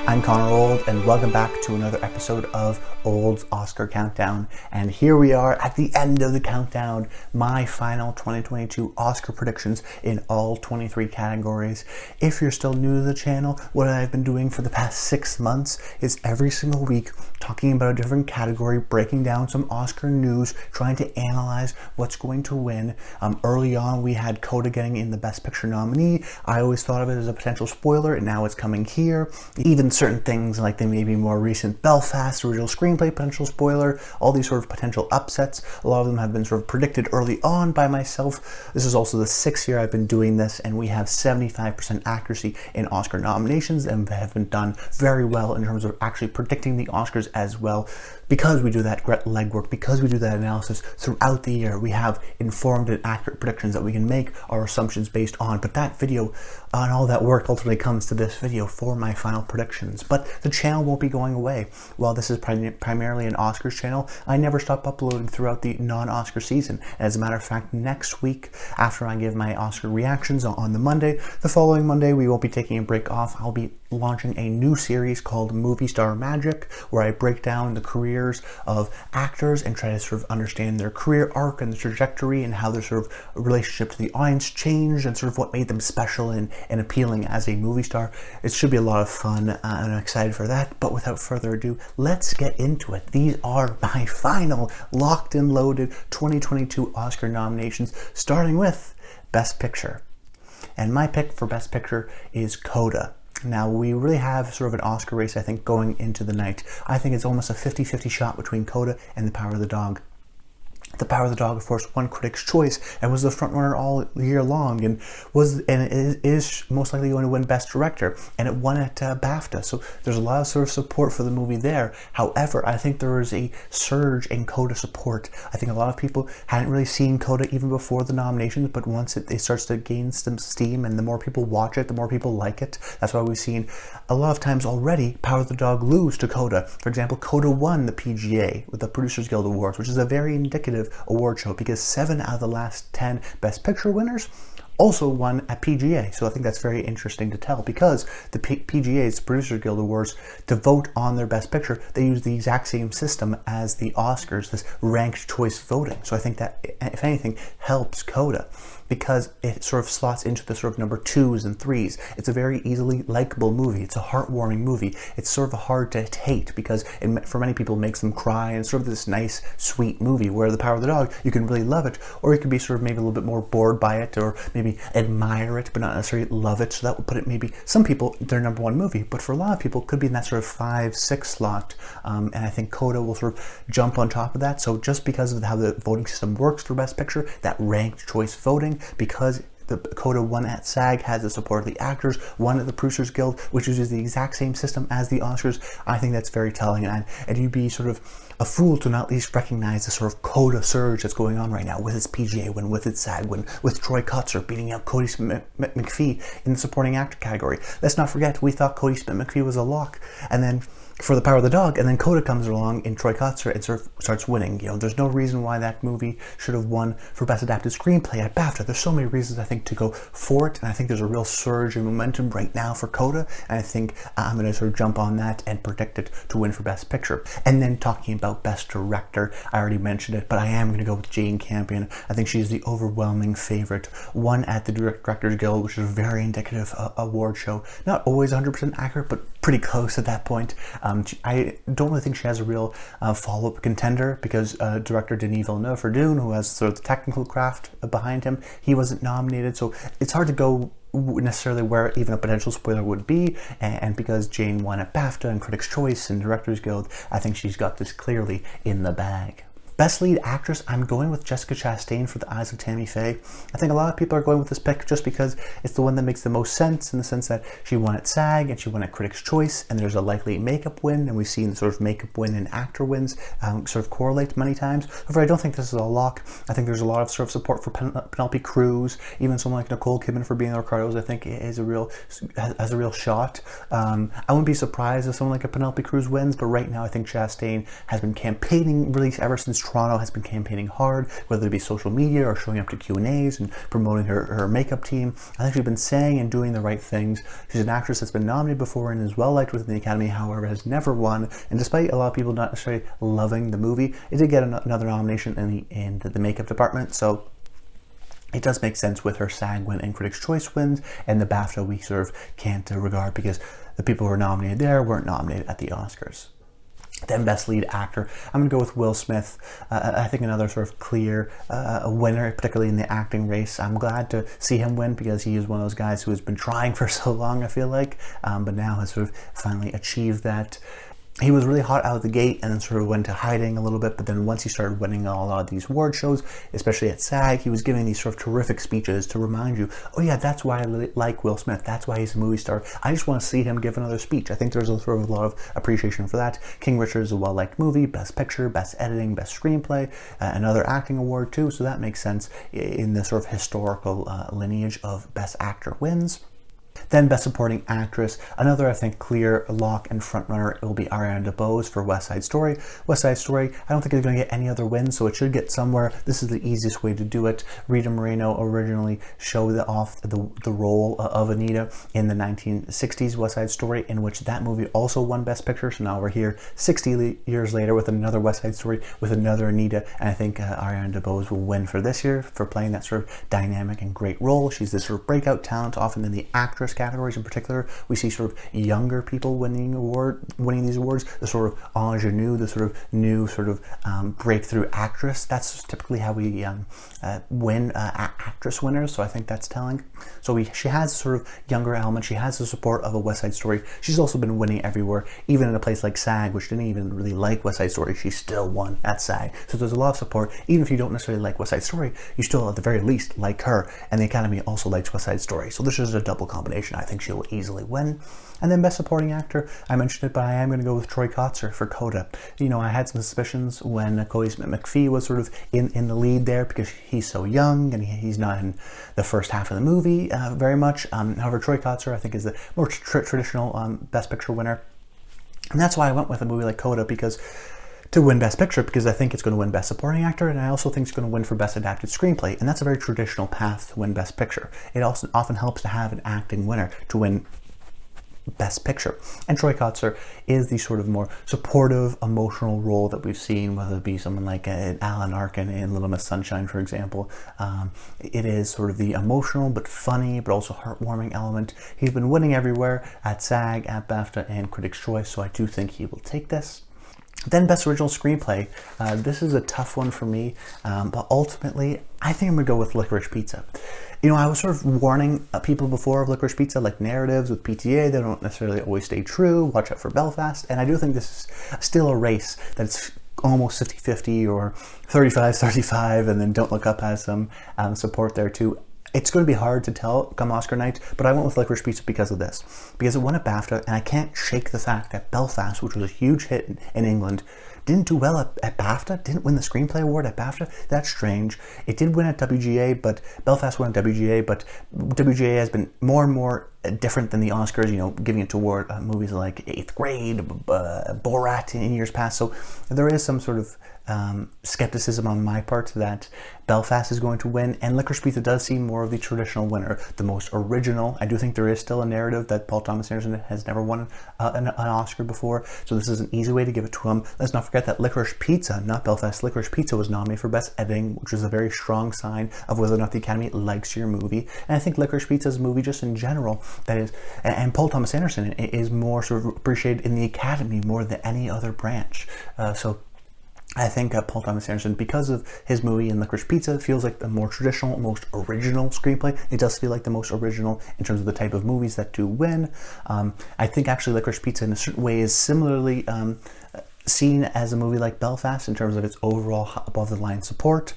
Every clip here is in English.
I'm Connor Old, and welcome back to another episode of Old's Oscar Countdown. And here we are at the end of the countdown, my final 2022 Oscar predictions in all 23 categories. If you're still new to the channel, what I've been doing for the past 6 months is every single week talking about a different category, breaking down some Oscar news, trying to analyze what's going to win. Early on, we had CODA getting in the Best Picture nominee. I always thought of it as a potential spoiler, and now it's coming here. Even certain things like the maybe more recent Belfast original screenplay potential spoiler, all these sort of potential upsets, a lot of them have been sort of predicted early on by myself. This is also the 6th year I've been doing this, and we have 75% accuracy in Oscar nominations and have been done very well in terms of actually predicting the Oscars as well. Because we do that legwork, because we do that analysis throughout the year, we have informed and accurate predictions that we can make our assumptions based on. But that video and all that work ultimately comes to this video for my final predictions. But the channel won't be going away. While this is primarily an Oscars channel, I never stop uploading throughout the non-Oscar season. As a matter of fact, next week, after I give my Oscar reactions on the Monday, the following Monday we won't be taking a break off. I'll be launching a new series called Movie Star Magic, where I break down the careers of actors and try to sort of understand their career arc and the trajectory and how their sort of relationship to the audience changed and sort of what made them special and appealing as a movie star. It should be a lot of fun, and I'm excited for that. But without further ado, let's get into it. These are my final locked and loaded 2022 Oscar nominations, starting with Best Picture. And my pick for Best Picture is CODA. Now, we really have sort of an Oscar race, I think, going into the night. I think it's almost a 50-50 shot between CODA and The Power of the Dog. The Power of the Dog, of course, won Critics' Choice and was the frontrunner all year long, and is most likely going to win Best Director, and it won at BAFTA. So there's a lot of sort of support for the movie there. However, I think there is a surge in CODA support. I think a lot of people hadn't really seen CODA even before the nominations, but once it starts to gain some steam, and the more people watch it, the more people like it. That's why we've seen a lot of times already Power of the Dog lose to CODA. For example, CODA won the PGA with the Producers Guild Awards, which is a very indicative award show because 7 out of the last 10 Best Picture winners also won at PGA. So I think that's very interesting to tell, because the PGA's Producer Guild Awards, to vote on their Best Picture, they use the exact same system as the Oscars, this ranked choice voting. So I think that, if anything, helps CODA, because it sort of slots into the sort of number 2s and 3s. It's a very easily likable movie. It's a heartwarming movie. It's sort of hard to hate because for many people it makes them cry, and sort of this nice, sweet movie, where The Power of the Dog, you can really love it, or you can be sort of maybe a little bit more bored by it, or maybe admire it but not necessarily love it. So that would put it, maybe some people, their number 1 movie, but for a lot of people it could be in that sort of 5-6 slot, and I think CODA will sort of jump on top of that. So just because of how the voting system works for Best Picture, that ranked choice voting, because the CODA won at SAG, has the support of the actors, won at the Producers Guild, which uses the exact same system as the Oscars, I think that's very telling, and you'd be sort of a fool to not at least recognize the sort of CODA surge that's going on right now, with its PGA win, with its SAG win, with Troy Kotsur beating out Cody Smith-McPhee in the supporting actor category. Let's not forget, we thought Cody Smith-McPhee was a lock, and then for The Power of the Dog, and then CODA comes along in Troy Kotsur and sort of starts winning. You know, there's no reason why that movie should have won for Best Adapted Screenplay at BAFTA. There's so many reasons, I think, to go for it, and I think there's a real surge in momentum right now for CODA, and I think I'm going to sort of jump on that and predict it to win for Best Picture. And then talking about Best Director, I already mentioned it, but I am going to go with Jane Campion. I think she's the overwhelming favorite. Won at the Directors Guild, which is a very indicative award show. Not always 100% accurate, but pretty close at that point. I don't really think she has a real follow-up contender, because director Denis Villeneuve for Dune, who has sort of the technical craft behind him, he wasn't nominated, so it's hard to go necessarily where even a potential spoiler would be, and because Jane won at BAFTA and Critics' Choice and Directors Guild, I think she's got this clearly in the bag. Best Lead Actress, I'm going with Jessica Chastain for The Eyes of Tammy Faye. I think a lot of people are going with this pick just because it's the one that makes the most sense, in the sense that she won at SAG and she won at Critics' Choice, and there's a likely makeup win, and we've seen sort of makeup win and actor wins sort of correlate many times. However, I don't think this is a lock. I think there's a lot of sort of support for Penelope Cruz, even someone like Nicole Kidman for being the Ricardos, I think has a real shot. I wouldn't be surprised if someone like a Penelope Cruz wins, but right now I think Chastain has been campaigning really ever since Toronto has been campaigning hard, whether it be social media or showing up to Q&As and promoting her makeup team. I think she's been saying and doing the right things. She's an actress that's been nominated before and is well liked within the Academy, however, has never won. And despite a lot of people not necessarily loving the movie, it did get another nomination in the makeup department. So it does make sense with her SAG win and Critics' Choice wins, and the BAFTA we sort of can't regard because the people who were nominated there weren't nominated at the Oscars. Then Best Lead Actor, I'm going to go with Will Smith. I think another sort of clear winner, particularly in the acting race. I'm glad to see him win because he is one of those guys who has been trying for so long, I feel like, but now has sort of finally achieved that. He was really hot out of the gate and then sort of went to hiding a little bit, but then once he started winning a lot of these award shows, especially at SAG, he was giving these sort of terrific speeches to remind you, oh yeah, that's why I like Will Smith, that's why he's a movie star, I just want to see him give another speech. I think there's a sort of a lot of appreciation for that. King Richard is a well-liked movie, Best Picture, Best Editing, Best Screenplay, another acting award too, so that makes sense in the sort of historical lineage of Best Actor wins. Then Best Supporting Actress, another I think clear lock and frontrunner, it will be Ariana DeBose for West Side Story. West Side Story, I don't think it's going to get any other wins, so it should get somewhere. This is the easiest way to do it. Rita Moreno originally showed off the role of Anita in the 1960s West Side Story, in which that movie also won Best Picture, so now we're here 60 years later with another West Side Story with another Anita, and I think Ariana DeBose will win for this year for playing that sort of dynamic and great role. She's this sort of breakout talent, often in the actress categories in particular. We see sort of younger people winning these awards, the sort of ingenue, the sort of new sort of breakthrough actress. That's typically how we win actress winners, so I think that's telling. So she has sort of younger element, she has the support of a West Side Story. She's also been winning everywhere, even in a place like SAG, which didn't even really like West Side Story, she still won at SAG. So there's a lot of support. Even if you don't necessarily like West Side Story, you still at the very least like her, and the Academy also likes West Side Story. So this is a double combination. I think she'll easily win. And then Best Supporting Actor, I mentioned it, but I am going to go with Troy Kotsur for CODA. You know, I had some suspicions when Cody Smith-McPhee was sort of in the lead there because he's so young and he's not in the first half of the movie very much. However, Troy Kotsur, I think, is the more traditional Best Picture winner. And that's why I went with a movie like CODA, to win Best Picture, because I think it's going to win Best Supporting Actor, and I also think it's going to win for Best Adapted Screenplay, and that's a very traditional path to win Best Picture. It also often helps to have an acting winner to win Best Picture. And Troy Kotsur is the sort of more supportive, emotional role that we've seen, whether it be someone like Alan Arkin in Little Miss Sunshine, for example. It is sort of the emotional but funny but also heartwarming element. He's been winning everywhere at SAG, at BAFTA, and Critics' Choice, so I do think he will take this. Then Best Original Screenplay. This is a tough one for me, but ultimately, I think I'm going to go with Licorice Pizza. You know, I was sort of warning people before of Licorice Pizza, like narratives with PTA, they don't necessarily always stay true, watch out for Belfast, and I do think this is still a race that's almost 50-50 or 35-35, and then Don't Look Up has some support there too. It's going to be hard to tell come Oscar night, but I went with Licorice Pizza because of this. Because it won at BAFTA, and I can't shake the fact that Belfast, which was a huge hit in England, didn't do well at BAFTA, didn't win the Screenplay Award at BAFTA. That's strange. It did win at WGA, but Belfast won at WGA, but WGA has been more and more different than the Oscars, you know, giving it toward movies like Eighth Grade, Borat in years past. So there is some sort of skepticism on my part that Belfast is going to win, and Licorice Pizza does seem more of the traditional winner, the most original. I do think there is still a narrative that Paul Thomas Anderson has never won an Oscar before, so this is an easy way to give it to him. Let's not forget that Licorice Pizza, not Belfast, Licorice Pizza was nominated for Best Editing, which is a very strong sign of whether or not the Academy likes your movie. And I think Licorice Pizza is a movie just in general that is, and Paul Thomas Anderson is more sort of appreciated in the Academy more than any other branch. So I think Paul Thomas Anderson, because of his movie in Licorice Pizza, feels like the more traditional, most original screenplay. It does feel like the most original in terms of the type of movies that do win. I think actually Licorice Pizza in a certain way is similarly seen as a movie like Belfast in terms of its overall above-the-line support.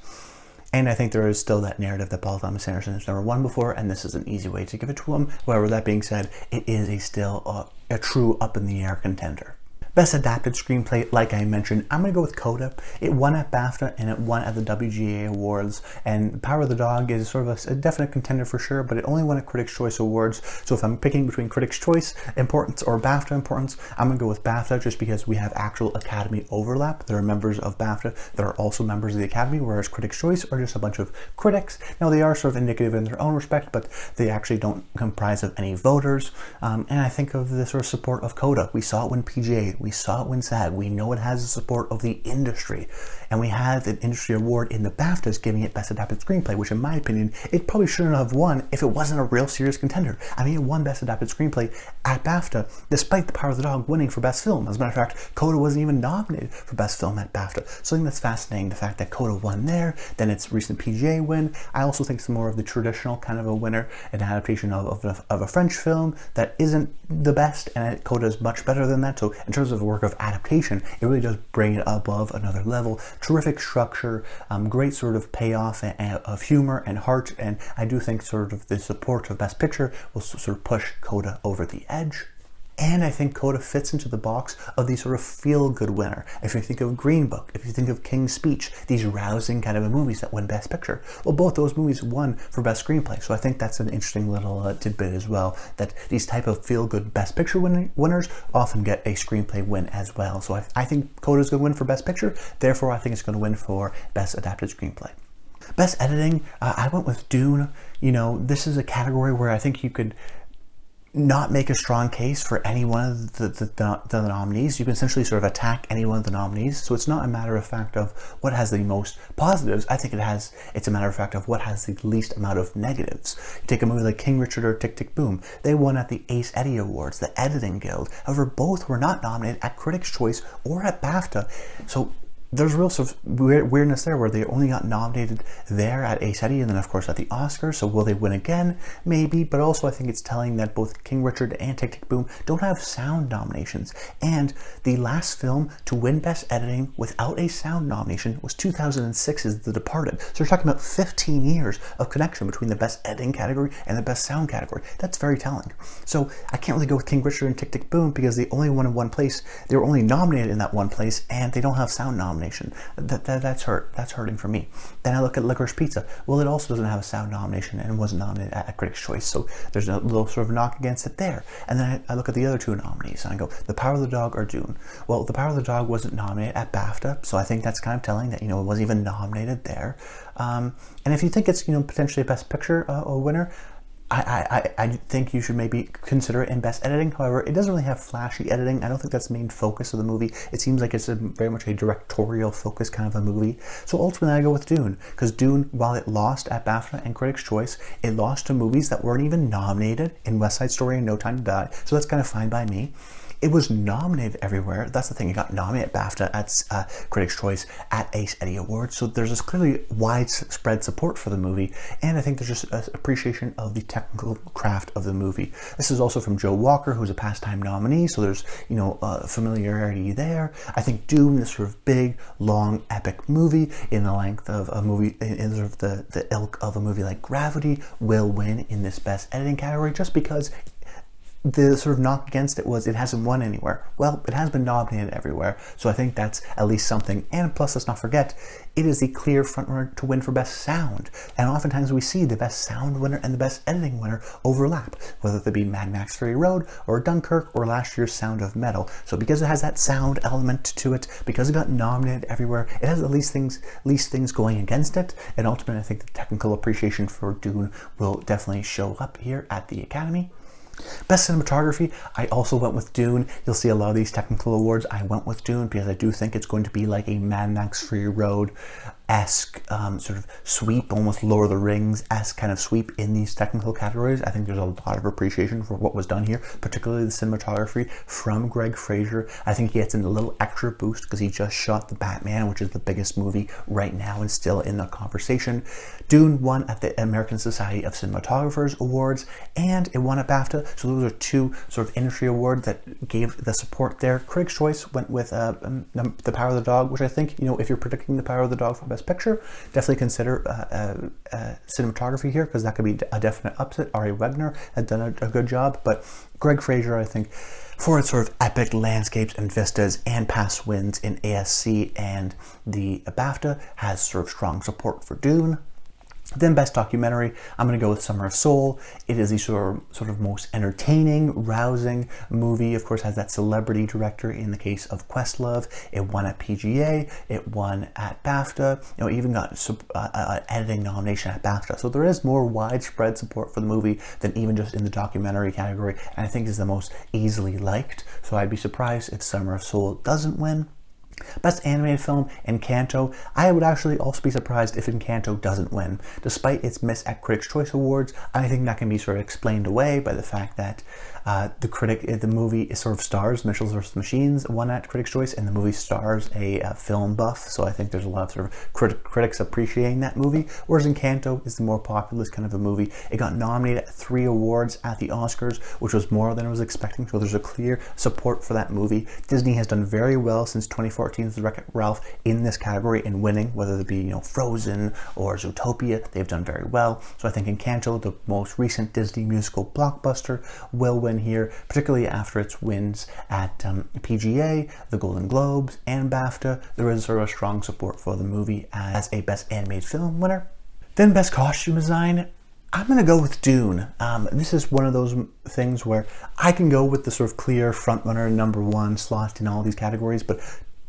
And I think there is still that narrative that Paul Thomas Anderson has never won before, and this is an easy way to give it to him. However, that being said, it is still a true up-in-the-air contender. Best Adapted Screenplay, like I mentioned, I'm going to go with CODA. It won at BAFTA and it won at the WGA Awards, and Power of the Dog is sort of a definite contender for sure, but it only won at Critics' Choice Awards. So if I'm picking between Critics' Choice importance or BAFTA importance, I'm going to go with BAFTA just because we have actual Academy overlap. There are members of BAFTA that are also members of the Academy, whereas Critics' Choice are just a bunch of critics. Now, they are sort of indicative in their own respect, but they actually don't comprise of any voters. And I think of the sort of support of CODA. We saw it win PGA. We saw it win SAG. We know it has the support of the industry. And we had an industry award in the BAFTAs giving it Best Adapted Screenplay, which in my opinion, it probably shouldn't have won if it wasn't a real serious contender. I mean, it won Best Adapted Screenplay at BAFTA, despite The Power of the Dog winning for Best Film. As a matter of fact, CODA wasn't even nominated for Best Film at BAFTA. So I think that's fascinating, the fact that CODA won there, then its recent PGA win. I also think it's more of the traditional kind of a winner, an adaptation of a French film that isn't the best, and CODA is much better than that. So in terms of the work of adaptation, it really does bring it above another level. Terrific structure, great sort of payoff of humor and heart, and I do think sort of the support of Best Picture will sort of push CODA over the edge. And I think CODA fits into the box of the sort of feel-good winner. If you think of Green Book, if you think of King's Speech, these rousing kind of movies that win Best Picture, well, both those movies won for Best Screenplay. So I think that's an interesting little tidbit as well, that these type of feel-good Best Picture winners often get a screenplay win as well. So I think CODA's going to win for Best Picture, therefore I think it's going to win for Best Adapted Screenplay. Best Editing, I went with Dune. You know, this is a category where I think you could not make a strong case for any one of the nominees. You can essentially sort of attack any one of the nominees. So it's not a matter of fact of what has the most positives. I think it's a matter of fact of what has the least amount of negatives. You take a movie like King Richard or Tick, Tick, Boom. They won at the Ace Eddie Awards, the Editing Guild. However, both were not nominated at Critics' Choice or at BAFTA. So there's real sort of weirdness there where they only got nominated there at Ace Eddie and then of course at the Oscars. So will they win again? Maybe, but also I think it's telling that both King Richard and Tick, Tick, Boom don't have sound nominations. And the last film to win Best Editing without a sound nomination was 2006's The Departed. So we're talking about 15 years of connection between the Best Editing category and the Best Sound category. That's very telling. So I can't really go with King Richard and Tick, Tick, Boom because they only won in one place. They were only nominated in that one place and they don't have sound nominations. That's hurting for me. Then I look at Licorice Pizza. Well, it also doesn't have a sound nomination and wasn't nominated at Critics' Choice, so there's a little sort of knock against it there. And then I look at the other two nominees and I go, The Power of the Dog or Dune. Well, The Power of the Dog wasn't nominated at BAFTA, so I think that's kind of telling that, you know, it wasn't even nominated there. And if you think it's, you know, potentially a Best Picture winner, I think you should maybe consider it in Best Editing. However, it doesn't really have flashy editing. I don't think that's the main focus of the movie. It seems like it's very much a directorial focus kind of a movie. So ultimately I go with Dune, because Dune, while it lost at BAFTA and Critics' Choice, it lost to movies that weren't even nominated in West Side Story and No Time to Die. So that's kind of fine by me. It was nominated everywhere. That's the thing. It got nominated at BAFTA, at Critics' Choice, at Ace Eddie Awards. So there's this clearly widespread support for the movie, and I think there's just an appreciation of the technical craft of the movie. This is also from Joe Walker, who's a Pastime nominee, so there's, you know, familiarity there. I think Dune, this sort of big, long, epic movie in the length of a movie, in sort of the ilk of a movie like Gravity, will win in this Best Editing category just because the sort of knock against it was it hasn't won anywhere. Well, it has been nominated everywhere, so I think that's at least something. And plus, let's not forget, it is the clear frontrunner to win for Best Sound. And oftentimes we see the Best Sound winner and the Best Editing winner overlap, whether it be Mad Max Fury Road or Dunkirk or last year's Sound of Metal. So because it has that sound element to it, because it got nominated everywhere, it has at least things going against it. And ultimately, I think the technical appreciation for Dune will definitely show up here at the Academy. Best Cinematography, I also went with Dune. You'll see a lot of these technical awards. I went with Dune because I do think it's going to be like a Mad Max Fury Road-esque sort of sweep, almost Lord of the Rings-esque kind of sweep in these technical categories. I think there's a lot of appreciation for what was done here, particularly the cinematography from Greg Fraser. I think he gets a little extra boost because he just shot The Batman, which is the biggest movie right now and still in the conversation. Dune won at the American Society of Cinematographers Awards, and it won at BAFTA. So those are two sort of industry awards that gave the support there. Critics' Choice went with The Power of the Dog, which I think, you know, if you're predicting The Power of the Dog for Best Best Picture. Definitely consider cinematography here, because that could be a definite upset. Ari Wegner had done a good job, but Greg Fraser, I think, for its sort of epic landscapes and vistas and past wins in ASC and the BAFTA, has sort of strong support for Dune. Then Best Documentary, I'm going to go with Summer of Soul. It is the sort of most entertaining, rousing movie. Of course, has that celebrity director in the case of Questlove. It won at PGA. It won at BAFTA. You know, even got an editing nomination at BAFTA. So there is more widespread support for the movie than even just in the documentary category, and I think is the most easily liked. So I'd be surprised if Summer of Soul doesn't win. Best Animated Film, Encanto. I would actually also be surprised if Encanto doesn't win. Despite its miss at Critics' Choice Awards, I think that can be sort of explained away by the fact that the movie sort of stars Mitchell vs. Machines, won at Critics' Choice, and the movie stars a film buff, so I think there's a lot of sort of critics appreciating that movie, whereas Encanto is the more populist kind of a movie. It got nominated at 3 awards at the Oscars, which was more than I was expecting, so there's a clear support for that movie. Disney has done very well since 2014's Wreck-It Ralph in this category in winning, whether it be, you know, Frozen or Zootopia. They've done very well, so I think Encanto, the most recent Disney musical blockbuster, will win here, particularly after its wins at PGA, the Golden Globes, and BAFTA. There is sort of a strong support for the movie as a Best Animated Film winner. Then Best Costume Design, I'm going to go with Dune. This is one of those things where I can go with the sort of clear frontrunner #1 slot in all these categories, but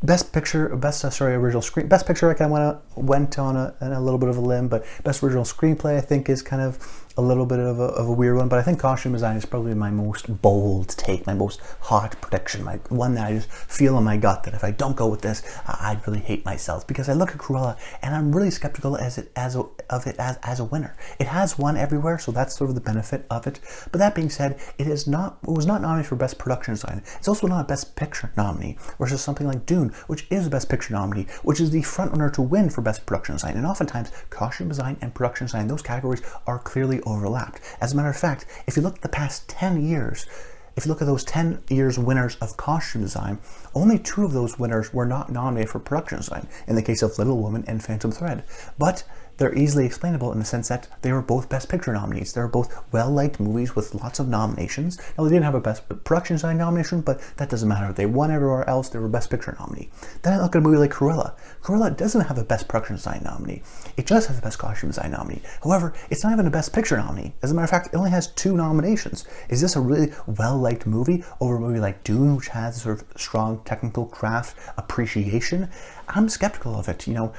Best Picture, original screen. Best Picture, I kind of went on a little bit of a limb, but Best Original Screenplay, I think, is kind of a little bit of a weird one. But I think Costume Design is probably my most bold take, my most hot prediction, my one that I just feel in my gut that if I don't go with this, I'd really hate myself. Because I look at Cruella and I'm really skeptical of it as a winner. It has won everywhere, so that's sort of the benefit of it. But that being said, it was not nominated for Best Production Design. It's also not a Best Picture nominee, versus something like Dune, which is a Best Picture nominee, which is the frontrunner to win for Best Production Design. And oftentimes, costume design and production design, those categories are clearly overlapped. As a matter of fact, if you look at the past 10 years, if you look at those 10 years winners of costume design, only 2 of those winners were not nominated for production design, in the case of Little Women and Phantom Thread. But they're easily explainable in the sense that they were both Best Picture nominees. They were both well-liked movies with lots of nominations. Now, they didn't have a Best Production Design nomination, but that doesn't matter. They won everywhere else. They were Best Picture nominee. Then I look at a movie like Cruella. Cruella doesn't have a Best Production Design nominee. It just has a Best Costume Design nominee. However, it's not even a Best Picture nominee. As a matter of fact, it only has 2 nominations. Is this a really well-liked movie over a movie like Dune, which has sort of strong technical craft appreciation? I'm skeptical of it. You know,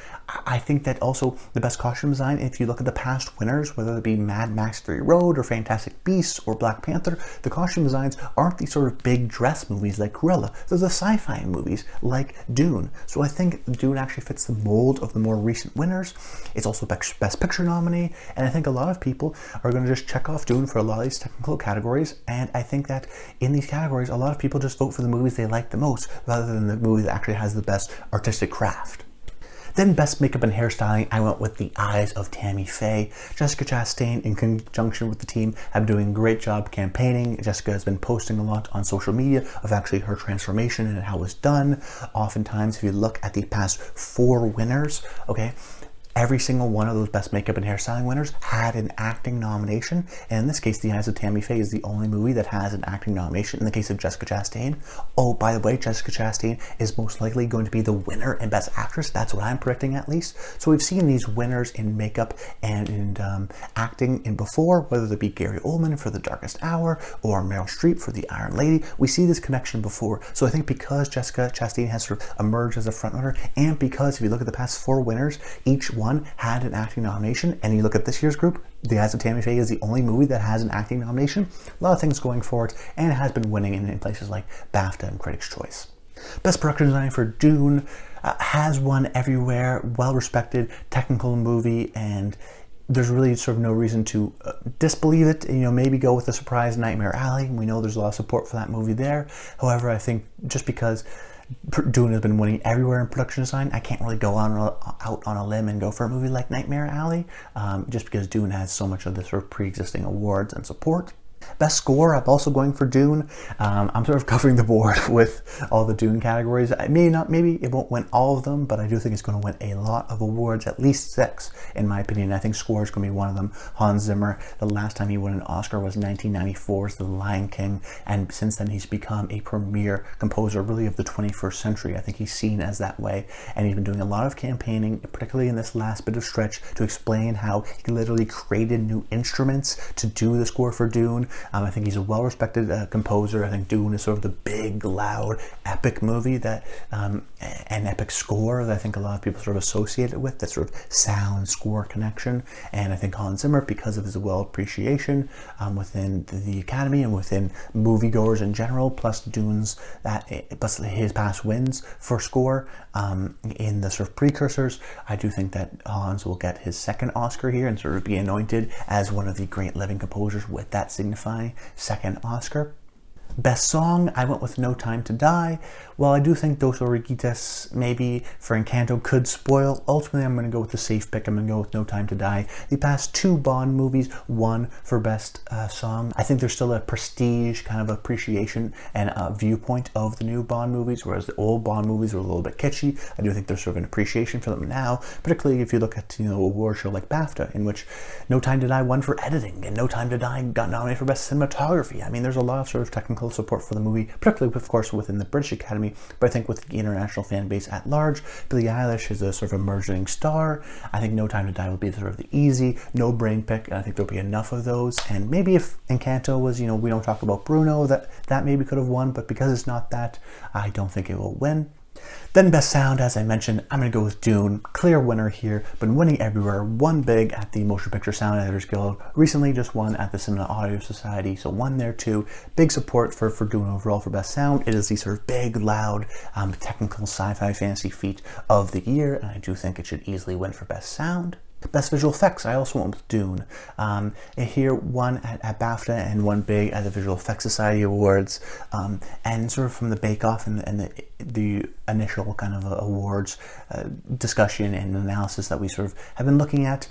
I think that also the Best Costume Design, if you look at the past winners, whether it be Mad Max Fury Road or Fantastic Beasts or Black Panther, the costume designs aren't these sort of big dress movies like Cruella. They're the sci-fi movies like Dune. So I think Dune actually fits the mold of the more recent winners. It's also Best Picture nominee, and I think a lot of people are going to just check off Dune for a lot of these technical categories, and I think that in these categories, a lot of people just vote for the movies they like the most, rather than the movie that actually has the best artistic craft. Then Best Makeup and Hairstyling, I went with The Eyes of Tammy Faye. Jessica Chastain, in conjunction with the team, have been doing a great job campaigning. Jessica has been posting a lot on social media of actually her transformation and how it was done. Oftentimes, if you look at the past 4 winners, okay, every single one of those Best Makeup and Hairstyling winners had an acting nomination, and in this case, The Eyes of Tammy Faye is the only movie that has an acting nomination in the case of Jessica Chastain. Oh, by the way, Jessica Chastain is most likely going to be the winner in Best Actress. That's what I'm predicting, at least. So we've seen these winners in makeup and in acting in before, whether it be Gary Oldman for The Darkest Hour or Meryl Streep for The Iron Lady. We see this connection before. So I think because Jessica Chastain has sort of emerged as a frontrunner, and because if you look at the past 4 winners, each one had an acting nomination, and you look at this year's group, The Eyes of Tammy Faye is the only movie that has an acting nomination. A lot of things going for it, and it has been winning in places like BAFTA and Critics' Choice. Best Production Design for Dune has won everywhere, well-respected technical movie, and there's really sort of no reason to disbelieve it. You know, maybe go with the surprise Nightmare Alley. We know there's a lot of support for that movie there. However, I think just because Dune has been winning everywhere in production design, I can't really go out on a limb and go for a movie like Nightmare Alley, just because Dune has so much of the sort of pre-existing awards and support. Best score, I'm also going for Dune. I'm sort of covering the board with all the Dune categories. Maybe it won't win all of them, but I do think it's going to win a lot of awards, at least 6, in my opinion. I think score is going to be one of them. Hans Zimmer, the last time he won an Oscar was 1994's The Lion King, and since then he's become a premier composer, really, of the 21st century. I think he's seen as that way, and he's been doing a lot of campaigning, particularly in this last bit of stretch, to explain how he literally created new instruments to do the score for Dune. I think he's a well-respected composer. I think Dune is sort of the big, loud, epic movie that, an epic score that I think a lot of people sort of associate it with, that sort of sound-score connection. And I think Hans Zimmer, because of his well appreciation within the Academy and within moviegoers in general, plus plus his past wins for score in the sort of precursors, I do think that Hans will get his second Oscar here and sort of be anointed as one of the great living composers with that signifying second Oscar. Best song, I went with No Time to Die. While I do think Dos Oruguitas maybe for Encanto could spoil, ultimately I'm going to go with the safe pick. I'm going to go with No Time to Die. The past 2 Bond movies won for best song. I think there's still a prestige kind of appreciation and a viewpoint of the new Bond movies, whereas the old Bond movies were a little bit kitschy. I do think there's sort of an appreciation for them now, particularly if you look at, a award show like BAFTA, in which No Time to Die won for editing and No Time to Die got nominated for best cinematography. I mean, there's a lot of sort of technical support for the movie, particularly, of course, within the British Academy, but I think with the international fan base at large, Billie Eilish is a sort of emerging star. I think No Time to Die will be sort of the easy, no-brain pick, and I think there'll be enough of those. And maybe if Encanto was, we don't talk about Bruno, that maybe could have won, but because it's not that, I don't think it will win. Then best sound, as I mentioned, I'm going to go with Dune. Clear winner here, been winning everywhere. Won big at the Motion Picture Sound Editors Guild. Recently just won at the Cinema Audio Society, so won there too. Big support for Dune overall for best sound. It is the sort of big, loud, technical sci-fi fantasy feat of the year, and I do think it should easily win for best sound. Best visual effects, I also went with Dune. Here won at BAFTA and won big at the Visual Effects Society Awards. And sort of from the bake-off and the initial kind of awards discussion and analysis that we sort of have been looking at,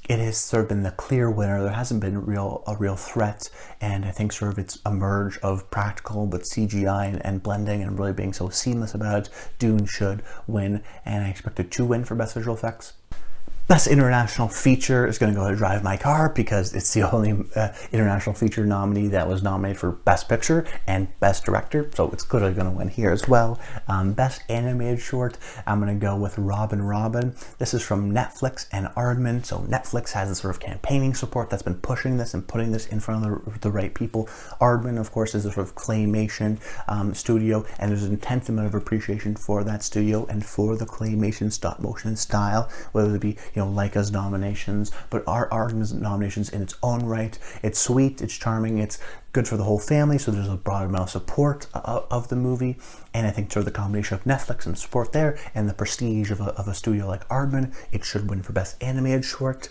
it has sort of been the clear winner. There hasn't been a real threat, and I think sort of it's a merge of practical but CGI and blending and really being so seamless about it. Dune should win, and I expect it to win for best visual effects. Best International Feature is going to go to Drive My Car because it's the only International Feature nominee that was nominated for Best Picture and Best Director, so it's clearly going to win here as well. Best Animated Short, I'm going to go with Robin Robin. This is from Netflix and Aardman, so Netflix has this sort of campaigning support that's been pushing this and putting this in front of the right people. Aardman, of course, is a sort of claymation studio, and there's an intense amount of appreciation for that studio and for the claymation stop motion style, whether it be Leica's nominations, but Aardman's nominations in its own right. It's sweet, it's charming, it's good for the whole family, so there's a broad amount of support of the movie, and I think sort of the combination of Netflix and support there and the prestige of a studio like Aardman, it should win for Best Animated Short.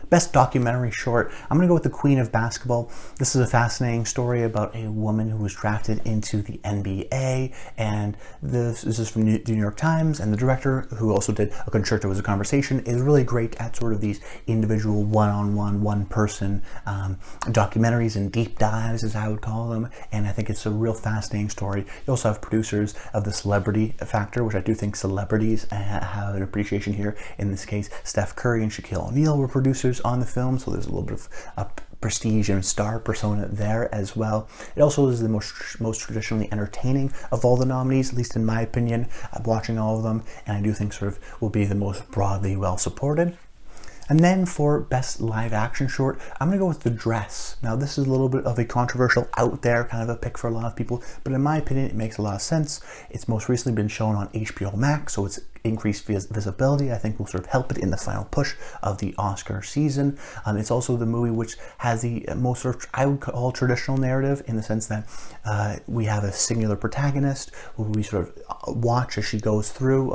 Best Documentary Short, I'm going to go with The Queen of Basketball. This is a fascinating story about a woman who was drafted into the NBA, and this is from the New York Times, and the director, who also did A Concerto Was a Conversation, is really great at sort of these individual one-on-one, one-person documentaries and deep dives, as I would call them, and I think it's a real fascinating story. You also have producers of the celebrity factor, which I do think celebrities have an appreciation here. In this case, Steph Curry and Shaquille O'Neal were producers on the film, so there's a little bit of prestige and star persona there as well. It also is the most traditionally entertaining of all the nominees, at least in my opinion, watching all of them, and I do think sort of will be the most broadly well supported. And then for Best Live Action Short, I'm going to go with The Dress. Now, this is a little bit of a controversial, out there kind of a pick for a lot of people, but in my opinion, it makes a lot of sense. It's most recently been shown on HBO Max, so it's increased visibility. I think will sort of help it in the final push of the Oscar season. It's also the movie which has the most sort of, I would call, traditional narrative, in the sense that we have a singular protagonist who we sort of watch as she goes through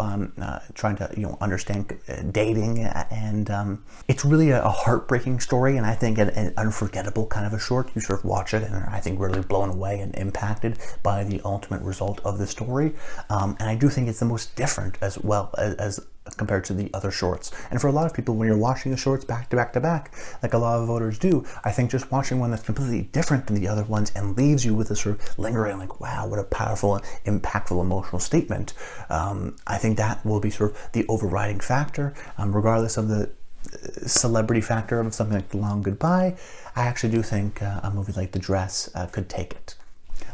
trying to understand dating, and it's really a heartbreaking story, and I think an unforgettable kind of a short. You sort of watch it and are, I think, really blown away and impacted by the ultimate result of the story, and I do think it's the most different as well well as compared to the other shorts. And for a lot of people, when you're watching the shorts back to back to back, like a lot of voters do, I think just watching one that's completely different than the other ones and leaves you with a sort of lingering, like, wow, what a powerful, impactful, emotional statement. I think that will be sort of the overriding factor, regardless of the celebrity factor of something like The Long Goodbye. I actually do think a movie like The Dress could take it.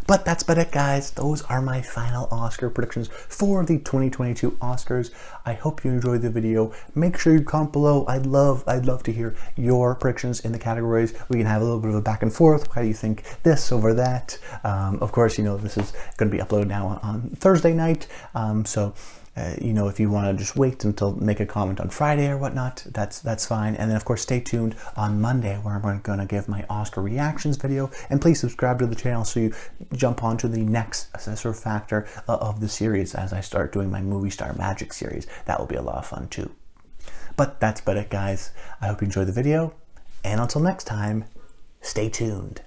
But that's about it, guys. Those are my final Oscar predictions for the 2022 Oscars. I hope you enjoyed the video. Make sure you comment below. I'd love to hear your predictions in the categories. We can have a little bit of a back and forth. Why do you think this over that? Of course, you know, this is going to be uploaded now on Thursday night. You know, if you want to just wait until make a comment on Friday or whatnot, that's fine. And then, of course, stay tuned on Monday where I'm going to give my Oscar reactions video. And please subscribe to the channel so you jump onto the next assessor factor of the series as I start doing my Movie Star Magic series. That will be a lot of fun too. But that's about it, guys. I hope you enjoyed the video. And until next time, stay tuned.